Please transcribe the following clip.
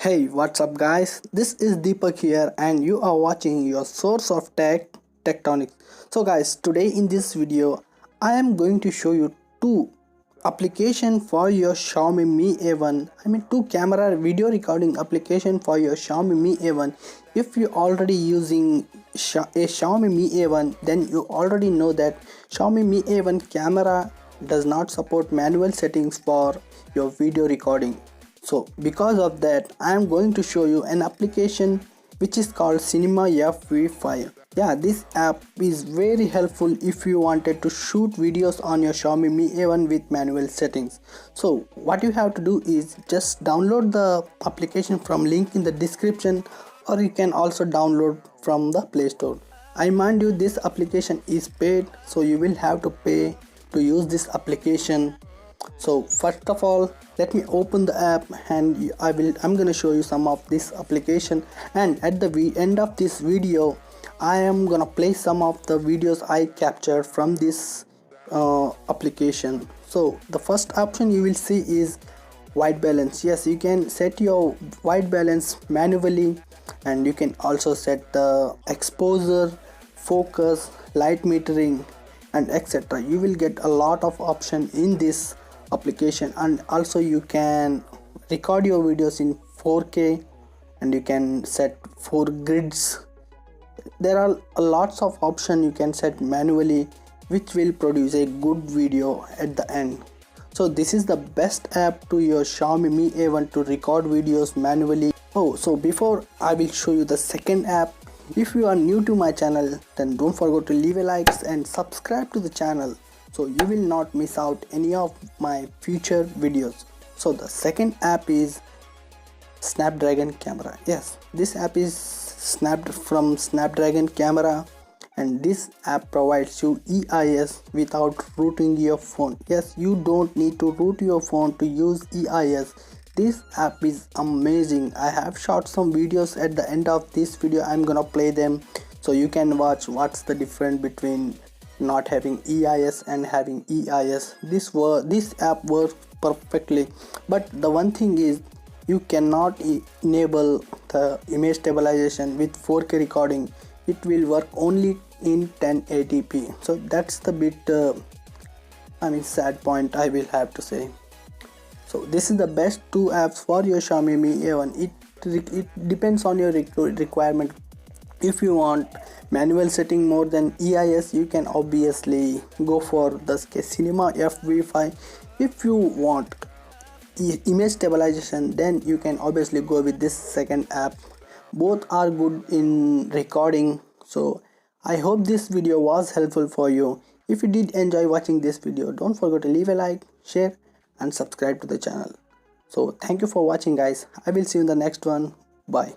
Hey, what's up guys? This is Deepak here and you are watching your source of tectonics. So guys, today in this video I am going to show you two application for your Xiaomi Mi A1. Two camera video recording application for your Xiaomi Mi A1. If you already using a Xiaomi Mi A1, then you already know that Xiaomi Mi A1 camera does not support manual settings for your video recording. So because of that, I am going to show you an application which is called Cinema FV5. Yeah, this app is very helpful if you wanted to shoot videos on your Xiaomi Mi A1 with manual settings. So what you have to do is just download the application from link in the description, or you can also download from the Play Store. I remind you, this application is paid, so you will have to pay to use this application. So first of all, let me open the app and I'm gonna show you some of this application, and at the end of this video I am gonna play some of the videos I captured from this application. So the first option you will see is white balance. Yes, you can set your white balance manually, and you can also set the exposure, focus, light metering, and etc. You will get a lot of option in this application, and also you can record your videos in 4K, and you can set 4 grids. There are lots of options you can set manually, which will produce a good video at the end. So this is the best app to your Xiaomi Mi A1 to record videos manually. So before I will show you the second app, if you are new to my channel, then don't forget to leave a like and subscribe to the channel, so you will not miss out any of my future videos. So the second app is Snapdragon camera. Yes, this app is snapped from Snapdragon camera, and this app provides you EIS without rooting your phone. Yes, you don't need to root your phone to use EIS. This app is amazing. I have shot some videos. At the end of this video I'm gonna play them, so you can watch what's the difference between not having EIS and having EIS. This app works perfectly, but the one thing is you cannot enable the image stabilization with 4K recording. It will work only in 1080p, so that's the bit sad point I will have to say. So this is the best two apps for your Xiaomi Mi A1. It depends on your requirement. If you want manual setting more than EIS, you can obviously go for the Cinema FV5. If you want image stabilization, then you can obviously go with this second app. Both are good in recording. So I hope this video was helpful for you. If you did enjoy watching this video, don't forget to leave a like, share and subscribe to the channel. So thank you for watching guys. I will see you in the next one. Bye.